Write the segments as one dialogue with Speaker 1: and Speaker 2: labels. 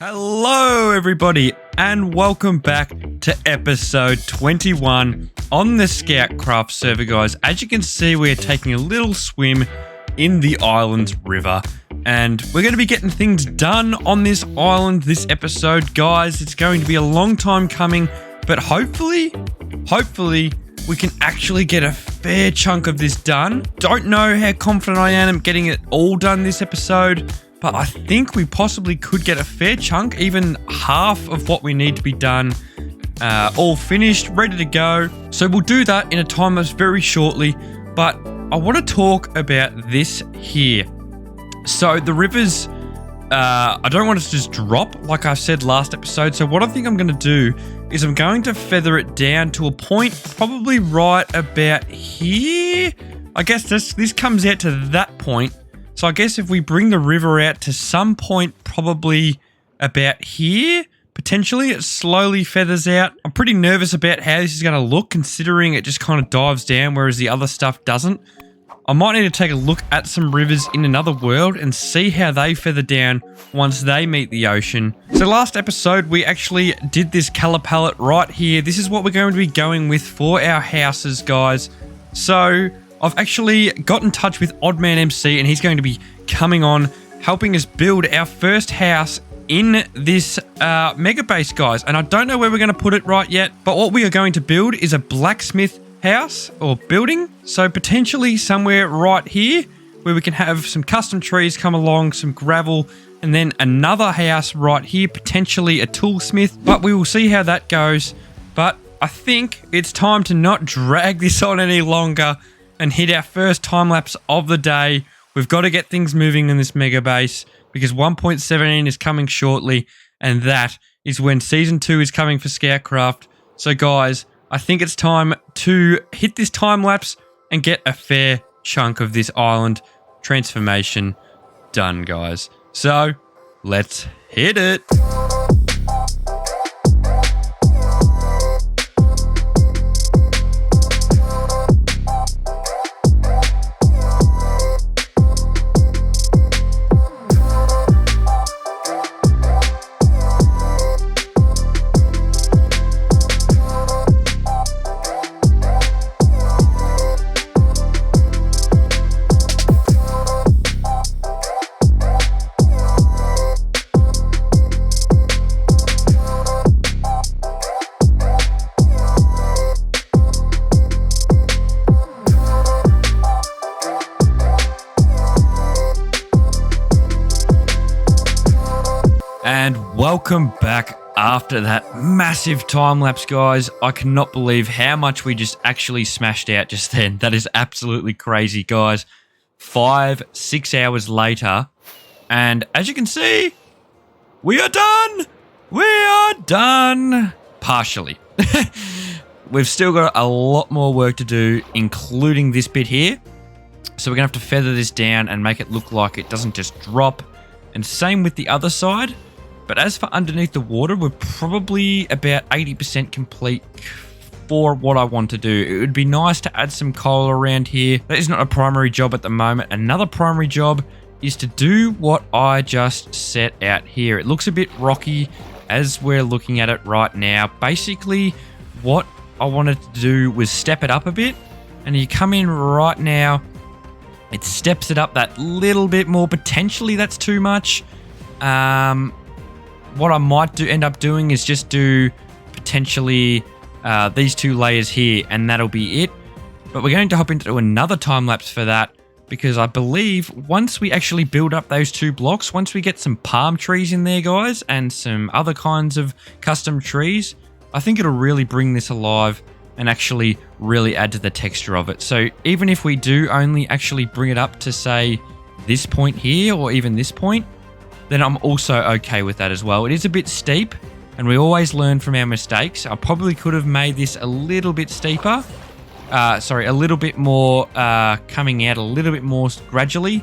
Speaker 1: Hello everybody and welcome back to episode 21 on the ScoutCraft server, guys. As you can see, we're taking a little swim in the island's river and we're going to be getting things done on this island this episode, guys. It's going to be a long time coming, but hopefully we can actually get a fair chunk of this done. Don't know how confident I am getting it all done this episode, but I think we possibly could get a fair chunk, even half of what we need to be done, all finished, ready to go. So we'll do that in a time lapse very shortly, but I want to talk about this here. So the rivers, I don't want it to just drop like I said last episode. So what I think I'm going to do is I'm going to feather it down to a point probably right about here. I guess this comes out to that point. So I guess if we bring the river out to some point probably about here, potentially it slowly feathers out. I'm pretty nervous about how this is going to look, considering it just kind of dives down, whereas the other stuff doesn't. I might need to take a look at some rivers in another world and see how they feather down once they meet the ocean. So last episode, we actually did this color palette right here. This is what we're going to be going with for our houses, guys. So I've actually got in touch with OddmanMC and he's going to be coming on, helping us build our first house in this mega base, guys. And I don't know where we're going to put it right yet, but what we are going to build is a blacksmith house or building. So potentially somewhere right here where we can have some custom trees come along, some gravel, and then another house right here, potentially a toolsmith. But we will see how that goes. But I think it's time to not drag this on any longer and hit our first time lapse of the day. We've got to get things moving in this mega base because 1.17 is coming shortly, and that is when season 2 is coming for ScoutCraft. So guys, I think it's time to hit this time lapse and get a fair chunk of this island transformation done, guys. So let's hit it. And welcome back after that massive time lapse, guys. I cannot believe how much we just actually smashed out just then. That is absolutely crazy, guys. 5-6 hours later, and as you can see, we are done. We are done. Partially. We've still got a lot more work to do, including this bit here. So we're gonna have to feather this down and make it look like it doesn't just drop. And same with the other side. But as for underneath the water, we're probably about 80% complete for what I want to do. It would be nice to add some coal around here. That is not a primary job at the moment. Another primary job is to do what I just set out here. It looks a bit rocky as we're looking at it right now. Basically, what I wanted to do was step it up a bit. And you come in right now, it steps it up that little bit more. Potentially that's too much. What I might end up doing is just do potentially these 2 layers here, and that'll be it. But we're going to hop into another time lapse for that, because I believe once we actually build up those 2 blocks, once we get some palm trees in there, guys, and some other kinds of custom trees, I think it'll really bring this alive and actually really add to the texture of it. So even if we do only actually bring it up to, say, this point here or even this point, then I'm also okay with that as well. It is a bit steep, and we always learn from our mistakes. I probably could have made this a little bit steeper. A little bit more coming out a little bit more gradually.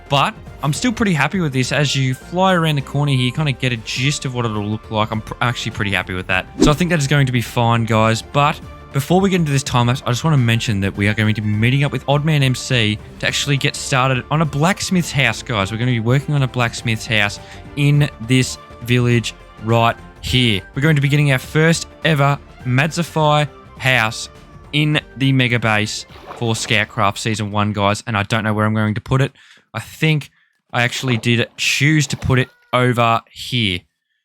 Speaker 1: But I'm still pretty happy with this. As you fly around the corner here, you kind of get a gist of what it'll look like. I'm actually pretty happy with that. So I think that is going to be fine, guys. But Before we get into this time lapse, I just want to mention that we are going to be meeting up with OddmanMC to actually get started on a blacksmith's house, guys. We're going to be working on a blacksmith's house in this village right here. We're going to be getting our first ever Madzify house in the mega base for ScoutCraft Season 1, guys, and I don't know where I'm going to put it. I think I actually did choose to put it over here.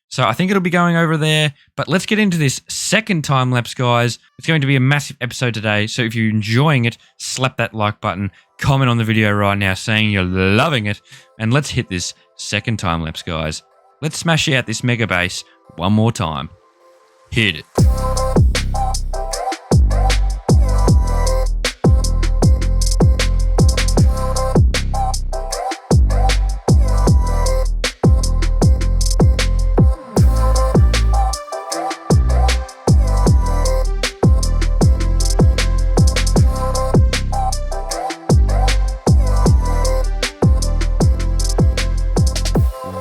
Speaker 1: So I think it'll be going over there, but let's get into this second time-lapse, guys. It's going to be a massive episode today, so if you're enjoying it, slap that like button, comment on the video right now saying you're loving it, and let's hit this second time-lapse, guys. Let's smash out this mega base one more time. Hit it.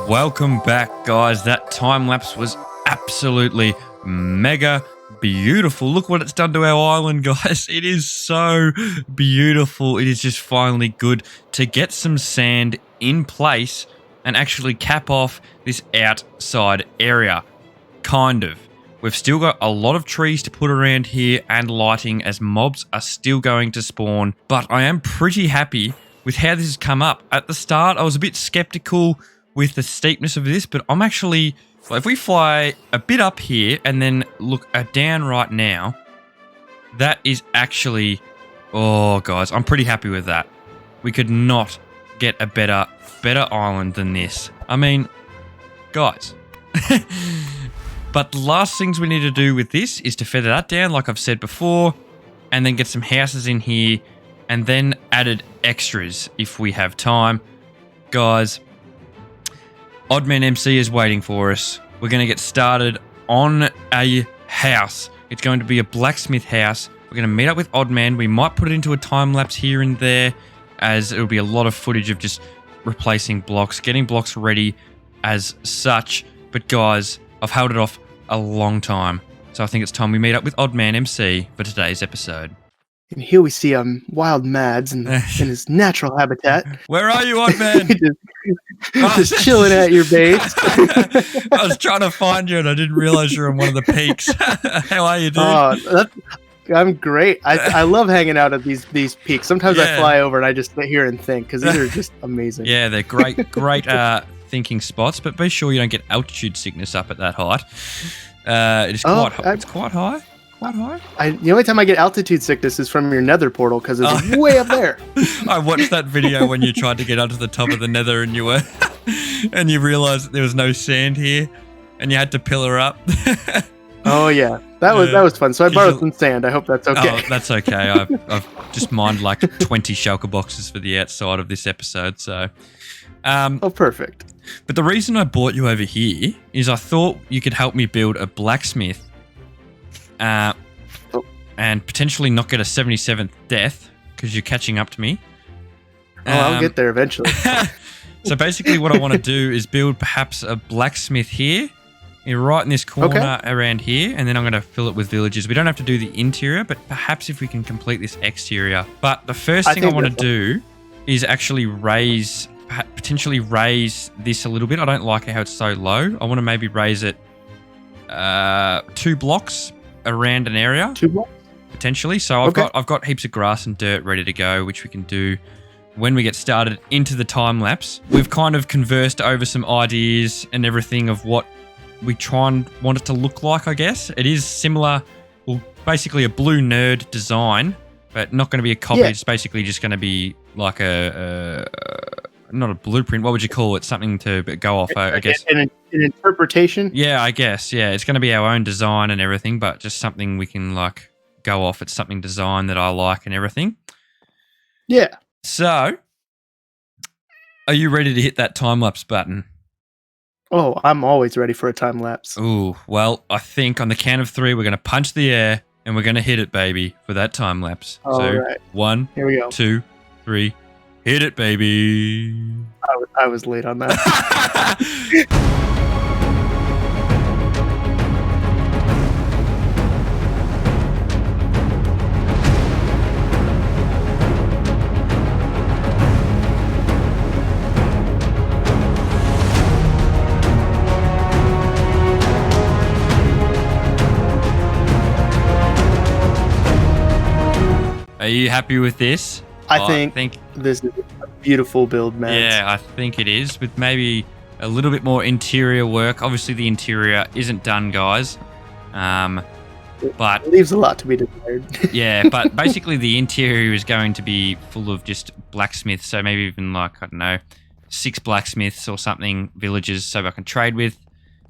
Speaker 1: Welcome back, guys. That time lapse was absolutely mega beautiful. Look what it's done to our island, guys. It is so beautiful. It is just finally good to get some sand in place and actually cap off this outside area. Kind of. We've still got a lot of trees to put around here and lighting as mobs are still going to spawn, but I am pretty happy with how this has come up. At the start, I was a bit skeptical with the steepness of this, but I'm actually, well, if we fly a bit up here and then look down right now, that is actually, oh guys, I'm pretty happy with that. We could not get a better island than this. I mean, guys. But the last things we need to do with this is to feather that down, like I've said before, and then get some houses in here, and then added extras if we have time. Guys, OddmanMC is waiting for us. We're going to get started on a house. It's going to be a blacksmith house. We're going to meet up with Oddman. We might put it into a time lapse here and there, as it'll be a lot of footage of just replacing blocks, getting blocks ready as such. But guys, I've held it off a long time, so I think it's time we meet up with OddmanMC for today's episode.
Speaker 2: And here we see wild Mads in his natural habitat.
Speaker 1: Where are you, Oddman?
Speaker 2: just chilling at your base.
Speaker 1: I was trying to find you and I didn't realize you were on one of the peaks. How are you, dude?
Speaker 2: I'm great. I love hanging out at these peaks. Sometimes I fly over and I just sit here and think, because these are just amazing.
Speaker 1: Yeah, they're great thinking spots, but be sure you don't get altitude sickness up at that height. It's quite high. Quite high?
Speaker 2: The only time I get altitude sickness is from your nether portal, because it's way up there.
Speaker 1: I watched that video when you tried to get onto the top of the nether and you realized that there was no sand here and you had to pillar up.
Speaker 2: Oh yeah, that was fun. So I borrowed some sand. I hope that's okay.
Speaker 1: Oh, that's okay. I've just mined like 20 shulker boxes for the outside of this episode. So,
Speaker 2: perfect.
Speaker 1: But the reason I brought you over here is I thought you could help me build a blacksmith. And potentially not get a 77th death because you're catching up to me.
Speaker 2: I'll get there eventually.
Speaker 1: So basically what I want to do is build perhaps a blacksmith here. Right in this corner around here, and then I'm going to fill it with villagers. We don't have to do the interior, but perhaps if we can complete this exterior. But the first thing I want to do is actually potentially raise this a little bit. I don't like how it's so low. I want to maybe raise it 2 blocks around an area.
Speaker 2: 2 blocks?
Speaker 1: Potentially. So I've got heaps of grass and dirt ready to go, which we can do when we get started into the time lapse. We've kind of conversed over some ideas and everything of what we try and want it to look like, I guess. It is similar, well, basically a blue nerd design, but not going to be a copy. Yeah. It's basically just going to be like not a blueprint. What would you call it? Something to go off, I guess.
Speaker 2: An interpretation?
Speaker 1: Yeah, I guess. Yeah, it's going to be our own design and everything, but just something we can like go off. It's something design that I like and everything.
Speaker 2: Yeah.
Speaker 1: So, are you ready to hit that time-lapse button?
Speaker 2: Oh, I'm always ready for a time lapse.
Speaker 1: Ooh, well, I think on the count of 3, we're going to punch the air and we're going to hit it, baby, for that time lapse.
Speaker 2: All right.
Speaker 1: 1,
Speaker 2: here we go.
Speaker 1: 2, 3, hit it, baby.
Speaker 2: I was late on that.
Speaker 1: you happy with this?
Speaker 2: I think this is a beautiful build, man.
Speaker 1: Yeah, I think it is, with maybe a little bit more interior work. Obviously, the interior isn't done, guys. But
Speaker 2: it leaves a lot to be desired.
Speaker 1: yeah, but basically the interior is going to be full of just blacksmiths. So maybe even like, I don't know, 6 blacksmiths or something, villages, so I can trade with.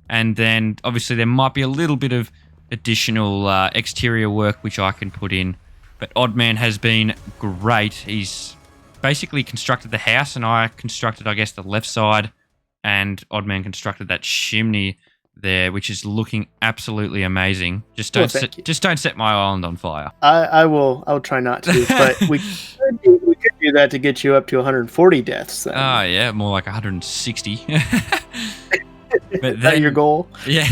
Speaker 1: And then obviously there might be a little bit of additional exterior work which I can put in. But Oddman has been great. He's basically constructed the house, and I constructed, I guess, the left side, and Oddman constructed that chimney there, which is looking absolutely amazing. Just don't set my island on fire.
Speaker 2: I'll try not to, but we could do that to get you up to 140 deaths. Then.
Speaker 1: Oh yeah, more like 160. But
Speaker 2: is that your goal?
Speaker 1: Yeah.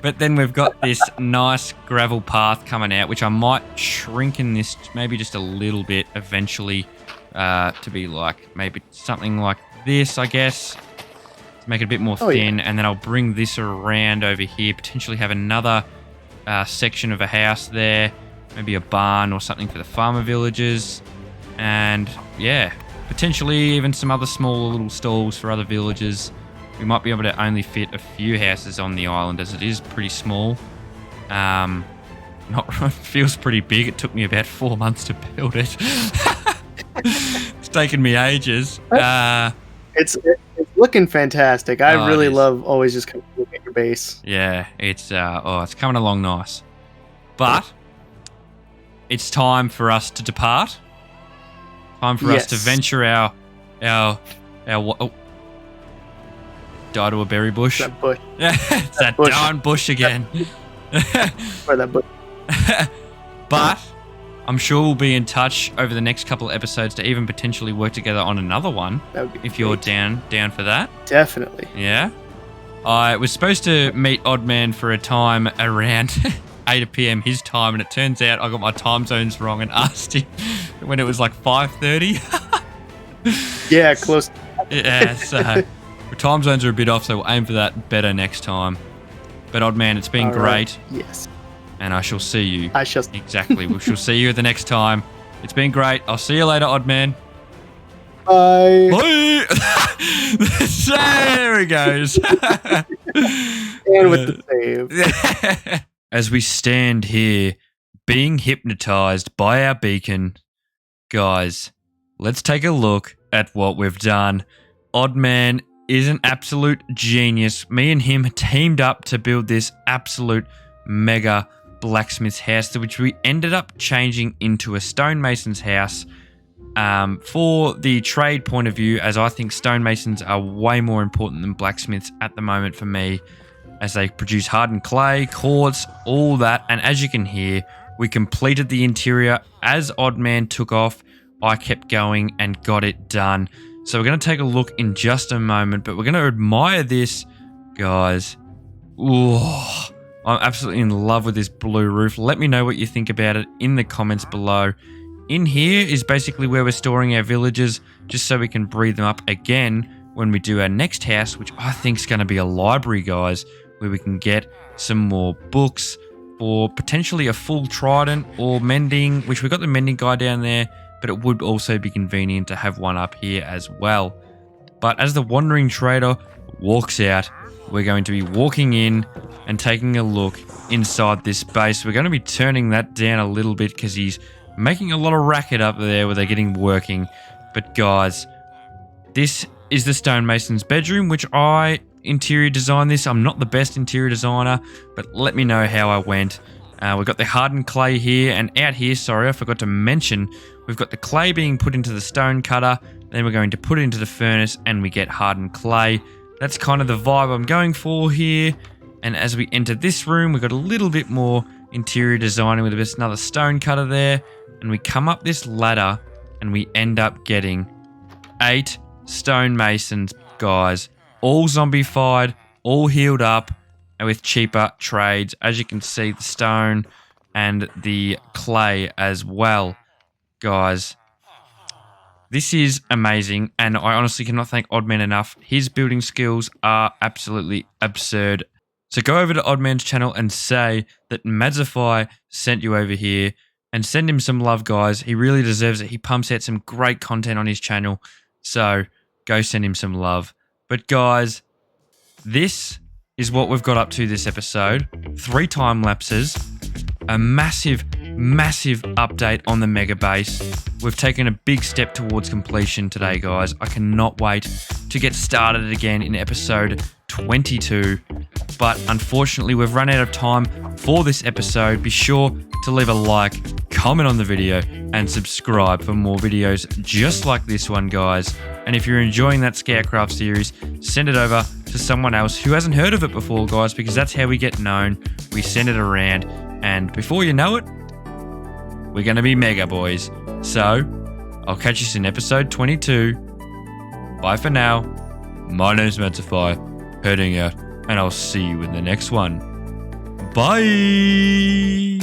Speaker 1: But then we've got this nice gravel path coming out, which I might shrink in this maybe just a little bit eventually to be like maybe something like this, I guess. To make it a bit more thin, and then I'll bring this around over here, potentially have another section of a house there, maybe a barn or something for the farmer villagers, and yeah, potentially even some other smaller little stalls for other villagers. We might be able to only fit a few houses on the island as it is pretty small. Feels pretty big. It took me about 4 months to build it. It's taken me ages.
Speaker 2: It's looking fantastic. I really love always just kind of looking at your base.
Speaker 1: Yeah, it's coming along nice. But it's time for us to depart. Time for us to venture our die to a berry bush.
Speaker 2: That bush.
Speaker 1: It's that darn bush again.
Speaker 2: Or that bush.
Speaker 1: But I'm sure we'll be in touch over the next couple of episodes to even potentially work together on another one.
Speaker 2: That would be
Speaker 1: if you're down for that.
Speaker 2: Definitely.
Speaker 1: Yeah. I was supposed to meet Oddman for a time around 8 p.m. his time, and it turns out I got my time zones wrong and asked him when it was like 5:30.
Speaker 2: Yeah, close.
Speaker 1: Yeah, so the time zones are a bit off, so we'll aim for that better next time. But Oddman, it's been great.
Speaker 2: Yes.
Speaker 1: And I shall see you.
Speaker 2: I shall.
Speaker 1: Exactly. We shall see you the next time. It's been great. I'll see you later, Oddman.
Speaker 2: Bye.
Speaker 1: Bye. There he goes.
Speaker 2: And with the save.
Speaker 1: As we stand here, being hypnotized by our beacon, guys, let's take a look at what we've done. Oddman is an absolute genius. Me and him teamed up to build this absolute mega blacksmith's house, which we ended up changing into a stonemason's house for the trade point of view, as I think stonemasons are way more important than blacksmiths at the moment for me, as they produce hardened clay, quartz, all that. And as you can hear, we completed the interior. As Oddman took off, I kept going and got it done. So we're going to take a look in just a moment, but we're going to admire this, guys. Ooh, I'm absolutely in love with this blue roof. Let me know what you think about it in the comments below. In here is basically where we're storing our villagers, just so we can breathe them up again when we do our next house, which I think is going to be a library, guys, where we can get some more books, or potentially a full trident, or mending, which we've got the mending guy down there, but it would also be convenient to have one up here as well. But as the wandering trader walks out, we're going to be walking in and taking a look inside this base. We're going to be turning that down a little bit because he's making a lot of racket up there where they're getting working. But guys, this is the stonemason's bedroom, which I interior designed this. I'm not the best interior designer, but let me know how I went. We've got the hardened clay here, and out here, sorry, I forgot to mention, we've got the clay being put into the stone cutter, then we're going to put it into the furnace, and we get hardened clay. That's kind of the vibe I'm going for here. And as we enter this room, we've got a little bit more interior designing with just another stone cutter there, and we come up this ladder, and we end up getting 8 stonemasons, guys, all zombified, all healed up, and with cheaper trades. As you can see, the stone and the clay as well, guys. This is amazing, and I honestly cannot thank Oddman enough. His building skills are absolutely absurd. So go over to Oddman's channel and say that Madzify sent you over here and send him some love, guys. He really deserves it. He pumps out some great content on his channel. So go send him some love. But guys, this is what we've got up to this episode. 3 time lapses, a massive update on the mega base. We've taken a big step towards completion today, guys. I cannot wait to get started again in episode 22. But unfortunately, we've run out of time for this episode. Be sure to leave a like, comment on the video, and subscribe for more videos just like this one, guys. And if you're enjoying that ScoutCraft series, send it over to someone else who hasn't heard of it before, guys, because that's how we get known. We send it around, and before you know it, we're going to be mega boys. So, I'll catch you in episode 22. Bye for now. My name's Madzify, heading out, and I'll see you in the next one. Bye!